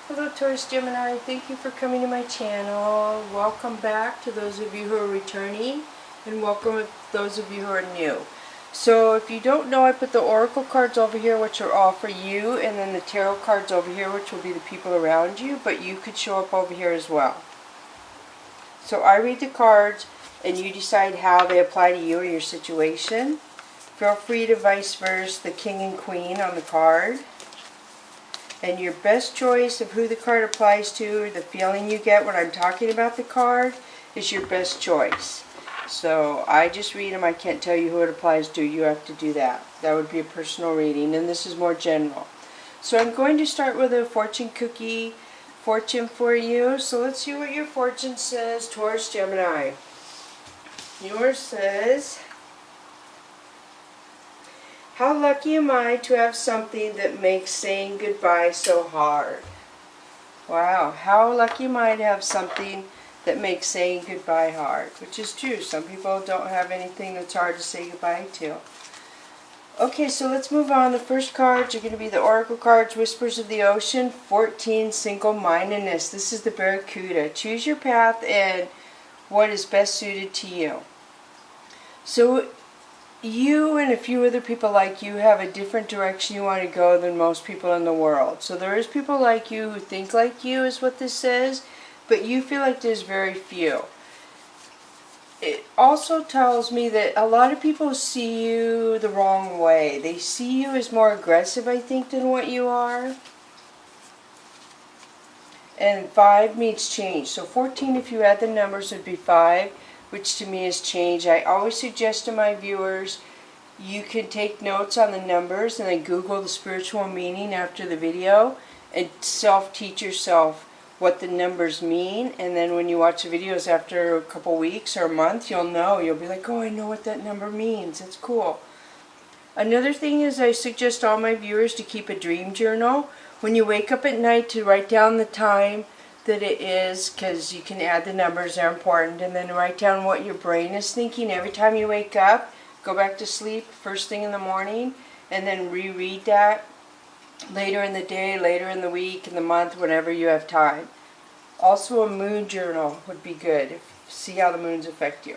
Hello Taurus Gemini, thank you for coming to my channel. Welcome back to those of you who are returning, and welcome to those of you who are new. So if you don't know, I put the oracle cards over here, which are all for you, and then the tarot cards over here, which will be the people around you, but you could show up over here as well. So I read the cards and you decide how they apply to you or your situation. Feel free to vice versa the king and queen on the card. And your best choice of who the card applies to, the feeling you get when I'm talking about the card, is your best choice. So I just read them. I can't tell you who it applies to. You have to do that. That would be a personal reading, and this is more general. So I'm going to start with a fortune cookie fortune for you. So let's see what your fortune says, Taurus Gemini. Yours says, how lucky am I to have something that makes saying goodbye so hard? Wow, how lucky am I to have something that makes saying goodbye hard? Which is true. Some people don't have anything that's hard to say goodbye to. Okay, so let's move on. The first cards are going to be the oracle cards, Whispers of the Ocean, 14, Single-Mindedness. This is the Barracuda. Choose your path and what is best suited to you. So you and a few other people like you have a different direction you want to go than most people in the world. So there is people like you who think like you, is what this says, but you feel like there's very few. It also tells me that a lot of people see you the wrong way. They see you as more aggressive, I think, than what you are. And 5 means change. So 14, if you add the numbers, would be 5. Which to me is change. I always suggest to my viewers, you can take notes on the numbers and then Google the spiritual meaning after the video and self-teach yourself what the numbers mean, and then when you watch the videos after a couple weeks or a month, you'll know. You'll be like, oh, I know what that number means. It's cool. Another thing is I suggest all my viewers to keep a dream journal. When you wake up at night, to write down the time that it is, because you can add the numbers, they're important, and then write down what your brain is thinking every time you wake up. Go back to sleep first thing in the morning, and then reread that later in the day, later in the week, in the month, whenever you have time. Also a moon journal would be good. See how the moons affect you.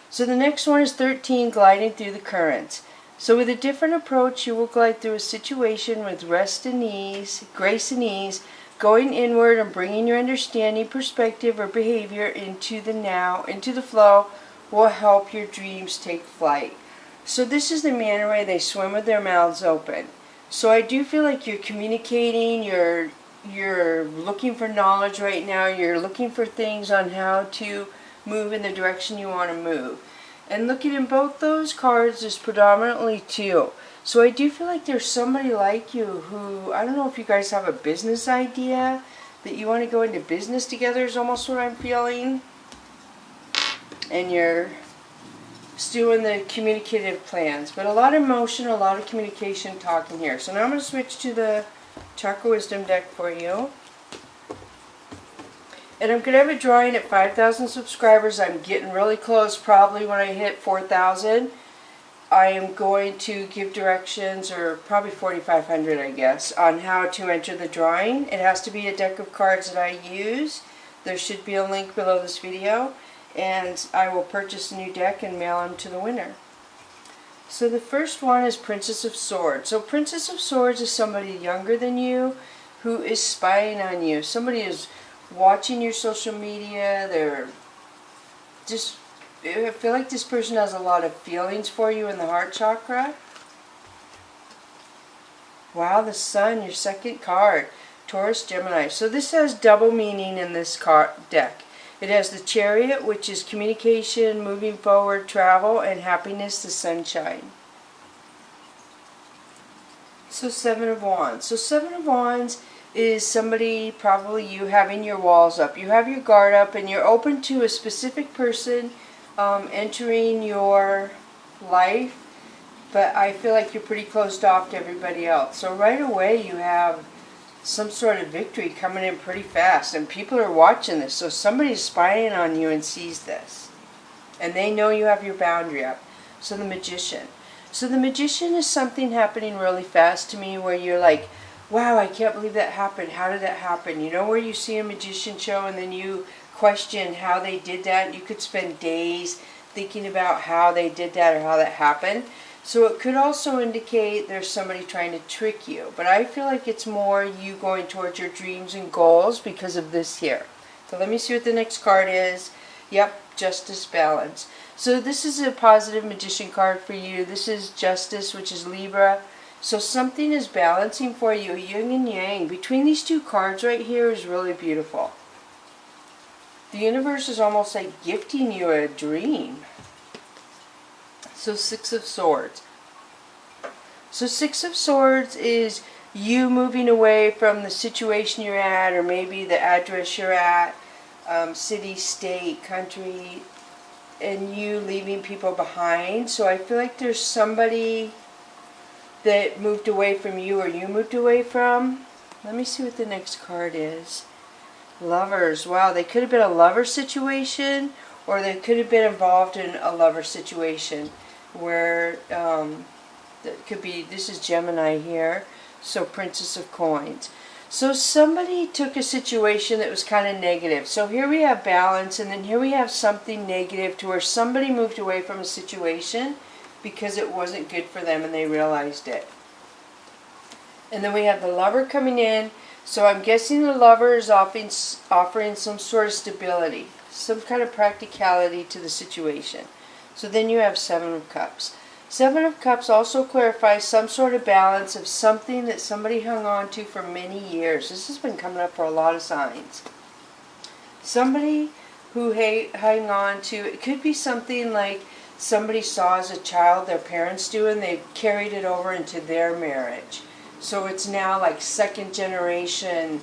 So the next one is 13, Gliding Through the Currents. So with a different approach, you will glide through a situation with rest and ease, grace and ease, going inward and bringing your understanding, perspective, or behavior into the now, into the flow, will help your dreams take flight. So this is the manner way they swim with their mouths open. So I do feel like you're communicating, you're looking for knowledge right now, you're looking for things on how to move in the direction you want to move. And looking in both those cards is predominantly 2. So I do feel like there's somebody like you who, I don't know if you guys have a business idea, that you want to go into business together is almost what I'm feeling. And you're still in the communicative plans. But a lot of emotion, a lot of communication talking here. So now I'm going to switch to the Chakra Wisdom deck for you. And I'm going to have a drawing at 5,000 subscribers. I'm getting really close. Probably when I hit 4,000. I am going to give directions, or probably 4,500 I guess, on how to enter the drawing. It has to be a deck of cards that I use. There should be a link below this video, and I will purchase a new deck and mail them to the winner. So the first one is Princess of Swords. So Princess of Swords is somebody younger than you who is spying on you. Somebody is watching your social media. They're just, I feel like this person has a lot of feelings for you in the heart chakra. Wow, the Sun, your second card, Taurus Gemini. So this has double meaning in this card deck. It has the Chariot, which is communication, moving forward, travel, and happiness, the sunshine. So 7 of Wands. So 7 of Wands is somebody, probably you, having your walls up. You have your guard up and you're open to a specific person entering your life, but I feel like you're pretty closed off to everybody else. So right away you have some sort of victory coming in pretty fast, and people are watching this, so somebody's spying on you and sees this, and they know you have your boundary up. So the Magician. So the Magician is something happening really fast to me where you're like wow, I can't believe that happened. How did that happen? You know where you see a magician show and then you question how they did that? You could spend days thinking about how they did that or how that happened. So it could also indicate there's somebody trying to trick you. But I feel like it's more you going towards your dreams and goals because of this here. So let me see what the next card is. Yep, Justice, Balance. So this is a positive magician card for you. This is Justice, which is Libra. So something is balancing for you, yin and yang. Between these two cards right here is really beautiful. The universe is almost like gifting you a dream. So Six of Swords. So Six of Swords is you moving away from the situation you're at, or maybe the address you're at, city, state, country, and you leaving people behind. So I feel like there's somebody that moved away from you or you moved away from. Let me see what the next card is. Lovers. Wow, they could have been a lover situation, or they could have been involved in a lover situation where that could be, this is Gemini here, so Princess of Coins. So somebody took a situation that was kind of negative. So here we have balance, and then here we have something negative to where somebody moved away from a situation because it wasn't good for them and they realized it. And then we have the lover coming in. So I'm guessing the lover is offering some sort of stability, some kind of practicality to the situation. So then you have Seven of Cups. Seven of Cups also clarifies some sort of balance of something that somebody hung on to for many years. This has been coming up for a lot of signs. Somebody who hang on to, it could be something like somebody saw as a child their parents do and they've carried it over into their marriage. So it's now like second generation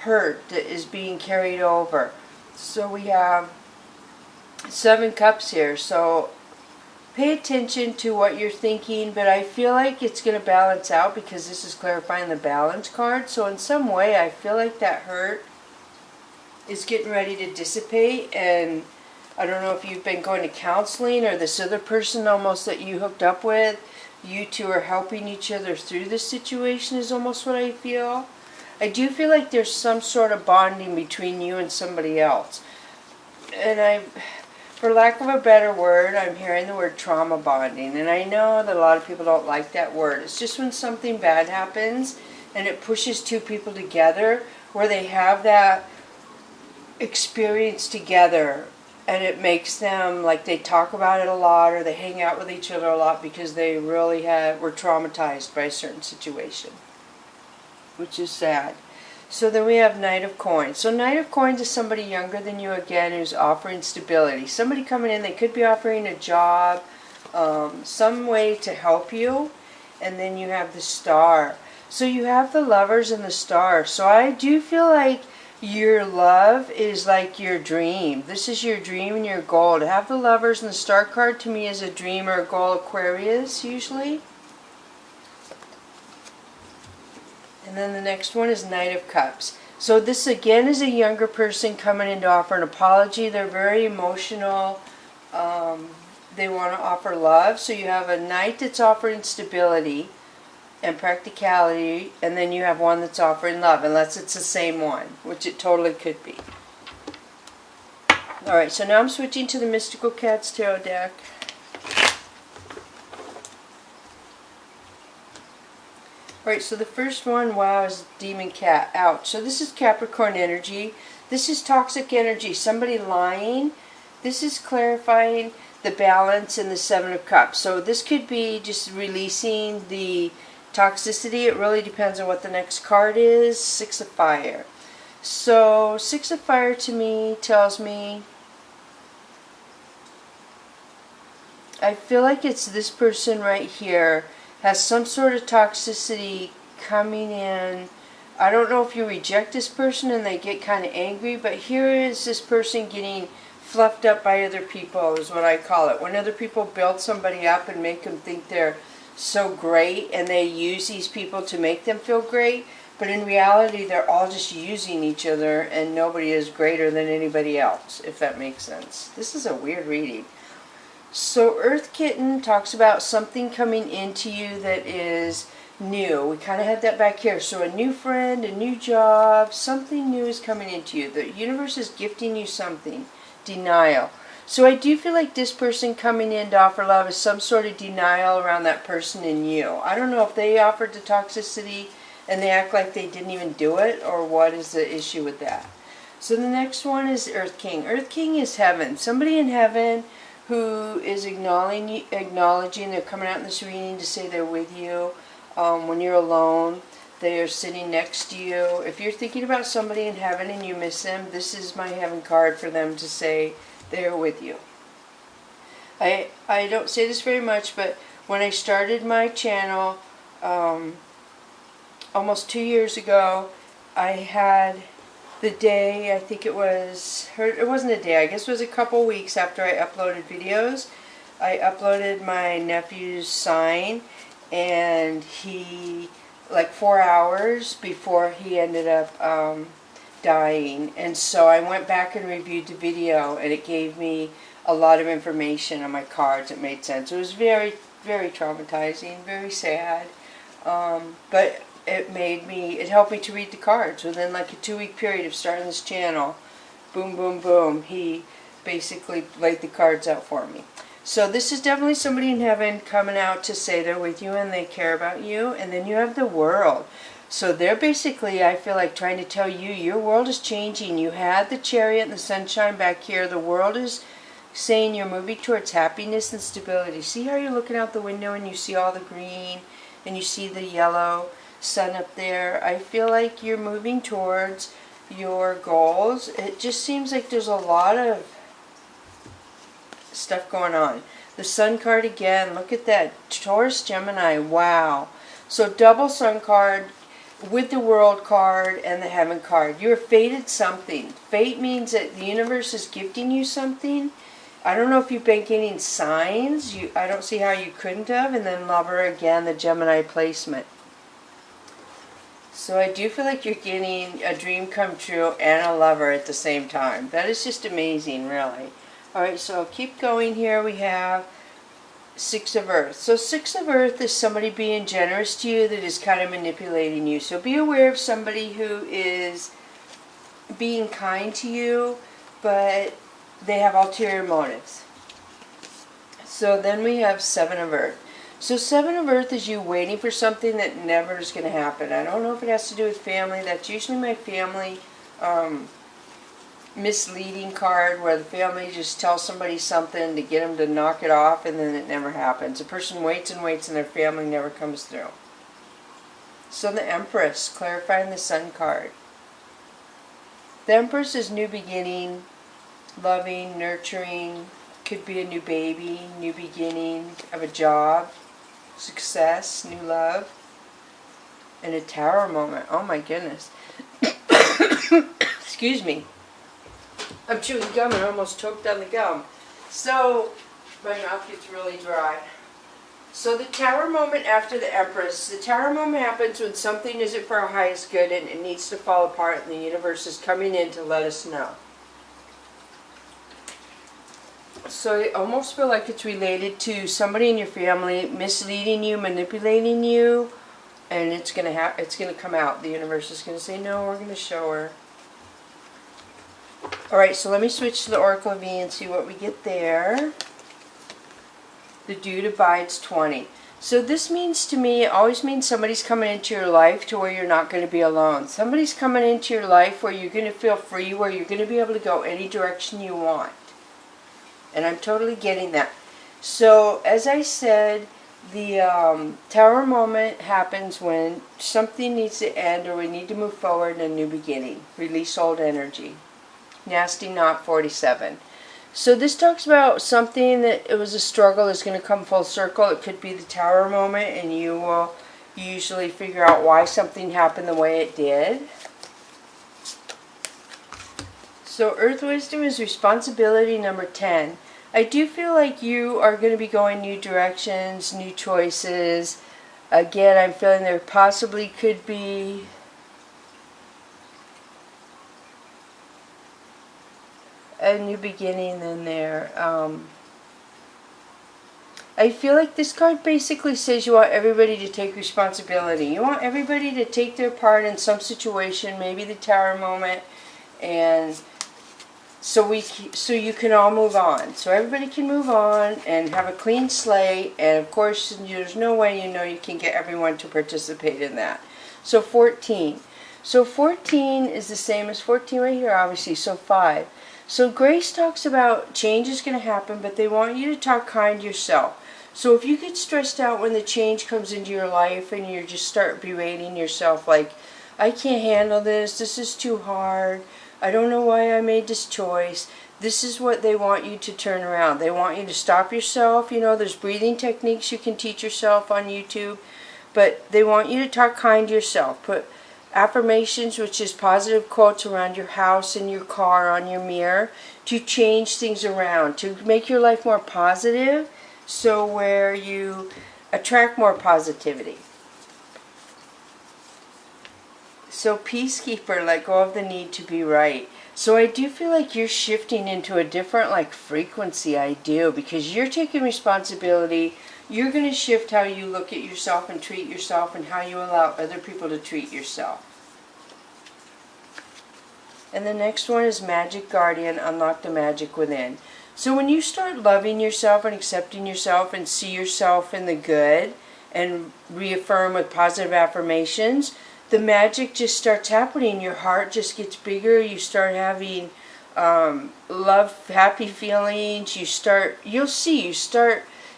hurt that is being carried over. So we have Seven Cups here. So pay attention to what you're thinking, but I feel like it's going to balance out because this is clarifying the balance card. So in some way I feel like that hurt is getting ready to dissipate, and I don't know if you've been going to counseling or this other person almost that you hooked up with. You two are helping each other through this situation is almost what I feel. I do feel like there's some sort of bonding between you and somebody else. And for lack of a better word, I'm hearing the word trauma bonding. And I know that a lot of people don't like that word. It's just when something bad happens and it pushes two people together where they have that experience together. And it makes them, like, they talk about it a lot or they hang out with each other a lot because they really were traumatized by a certain situation, which is sad. So then we have Knight of Coins. So Knight of Coins is somebody younger than you again who's offering stability. Somebody coming in, they could be offering a job, some way to help you. And then you have the Star. So you have the Lovers and the Star. So I do feel like your love is like your dream. This is your dream and your goal. To have the Lovers and the Star card to me is a dream or a goal. Aquarius usually. And then the next one is Knight of Cups. So this again is a younger person coming in to offer an apology. They're very emotional. They want to offer love. So you have a Knight that's offering stability and practicality, and then you have one that's offering love, unless it's the same one, which it totally could be. Alright, so now I'm switching to the Mystical Cats Tarot deck. Alright, so the first one, wow, is Demon Cat. Ouch. So this is Capricorn energy. This is toxic energy. Somebody lying. This is clarifying the balance in the Seven of Cups. So this could be just releasing the toxicity. It really depends on what the next card is. Six of Fire. So Six of Fire to me tells me, I feel like it's this person right here has some sort of toxicity coming in. I don't know if you reject this person and they get kind of angry, but here is this person getting fluffed up by other people is what I call it. When other people build somebody up and make them think they're so great, and they use these people to make them feel great, but in reality they're all just using each other and nobody is greater than anybody else, if that makes sense. This is a weird reading. So Earth Kitten talks about something coming into you that is new. We kind of had that back here. So a new friend, a new job, something new is coming into you. The universe is gifting you something. Denial. So I do feel like this person coming in to offer love is some sort of denial around that person and you. I don't know if they offered the toxicity and they act like they didn't even do it, or what is the issue with that. So the next one is Earth King. Earth King is heaven. Somebody in heaven who is acknowledging they're coming out in this reading to say they're with you. When you're alone, they are sitting next to you. If you're thinking about somebody in heaven and you miss them, this is my heaven card for them to say they're with you. I don't say this very much, but when I started my channel almost 2 years ago, I had the day, I think it wasn't a day, I guess it was a couple weeks after I uploaded videos. I uploaded my nephew's sign, and he, like 4 hours before he ended up dying. And so I went back and reviewed the video, and it gave me a lot of information on my cards. It made sense. It was very, very traumatizing, very sad, but it helped me to read the cards. Within like a 2-week period of starting this channel, boom, boom, boom, he basically laid the cards out for me. So this is definitely somebody in heaven coming out to say they're with you and they care about you. And then you have the world. So they're basically, I feel like, trying to tell you your world is changing. You had the chariot and the sunshine back here. The world is saying you're moving towards happiness and stability. See how you're looking out the window and you see all the green and you see the yellow sun up there? I feel like you're moving towards your goals. It just seems like there's a lot of stuff going on. The sun card again, look at that. Taurus, Gemini, wow. So double sun card with the world card and the heaven card. You're fated something. Fate means that the universe is gifting you something. I don't know if you've been getting signs. I don't see how you couldn't have. And then lover again, the Gemini placement. So I do feel like you're getting a dream come true and a lover at the same time. That is just amazing, really. Alright, so I'll keep going here. We have Six of Earth. So Six of Earth is somebody being generous to you that is kind of manipulating you. So be aware of somebody who is being kind to you, but they have ulterior motives. So then we have Seven of Earth. So Seven of Earth is you waiting for something that never is going to happen. I don't know if it has to do with family. That's usually my family misleading card, where the family just tells somebody something to get them to knock it off, and then it never happens. A person waits and waits and their family never comes through. So the Empress, clarifying the Sun card. The Empress is new beginning, loving, nurturing, could be a new baby, new beginning of a job, success, new love, and a Tower moment. Oh my goodness. Excuse me. I'm chewing gum and I almost choked on the gum. So, my mouth gets really dry. So the Tower moment after the Empress. The Tower moment happens when something isn't for our highest good and it needs to fall apart, and the universe is coming in to let us know. So I almost feel like it's related to somebody in your family misleading you, manipulating you, and it's gonna come out. The universe is gonna say, no, we're gonna show her. Alright, so let me switch to the Oracle V and see what we get there. The Dude abides 20. So this means to me, it always means somebody's coming into your life to where you're not going to be alone. Somebody's coming into your life where you're going to feel free, where you're going to be able to go any direction you want. And I'm totally getting that. So, as I said, the Tower moment happens when something needs to end or we need to move forward in a new beginning. Release old energy. Nasty Knot 47. So this talks about something that it was a struggle is going to come full circle. It could be the Tower moment, and you will usually figure out why something happened the way it did. So Earth Wisdom is responsibility number 10. I do feel like you are going to be going new directions, new choices. Again, I'm feeling there possibly could be a new beginning in there. I feel like this card basically says you want everybody to take responsibility. You want everybody to take their part in some situation, maybe the Tower moment, and so you can all move on. So everybody can move on and have a clean slate, and of course there's no way you can get everyone to participate in that. So 14. So 14 is the same as 14 right here, obviously, so 5. So Grace talks about change is going to happen, but they want you to talk kind to yourself. So if you get stressed out when the change comes into your life and you just start berating yourself like, I can't handle this is too hard, I don't know why I made this choice, this is what they want you to turn around. They want you to stop yourself. There's breathing techniques you can teach yourself on YouTube, but they want you to talk kind to yourself. Put affirmations, which is positive quotes, around your house, in your car, on your mirror, to change things around, to make your life more positive, so where you attract more positivity. So Peacekeeper, let go of the need to be right. So I do feel like you're shifting into a different frequency, I do, because you're taking responsibility. You're going to shift how you look at yourself and treat yourself, and how you allow other people to treat yourself. And the next one is Magic Guardian, unlock the magic within. So when you start loving yourself and accepting yourself and see yourself in the good and reaffirm with positive affirmations, the magic just starts happening. Your heart just gets bigger. You start having love, happy feelings. You start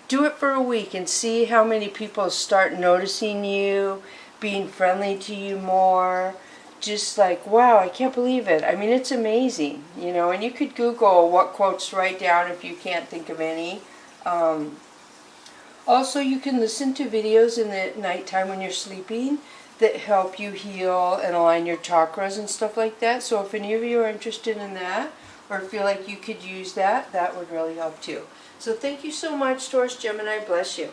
do it for a week and see how many people start noticing you, being friendly to you more. Just like, wow, I can't believe it. I mean, it's amazing, and you could Google what quotes to write down if you can't think of any. Also, you can listen to videos in the nighttime when you're sleeping that help you heal and align your chakras and stuff like that. So if any of you are interested in that, or feel like you could use that, that would really help too. So thank you so much, Taurus, Gemini. Bless you.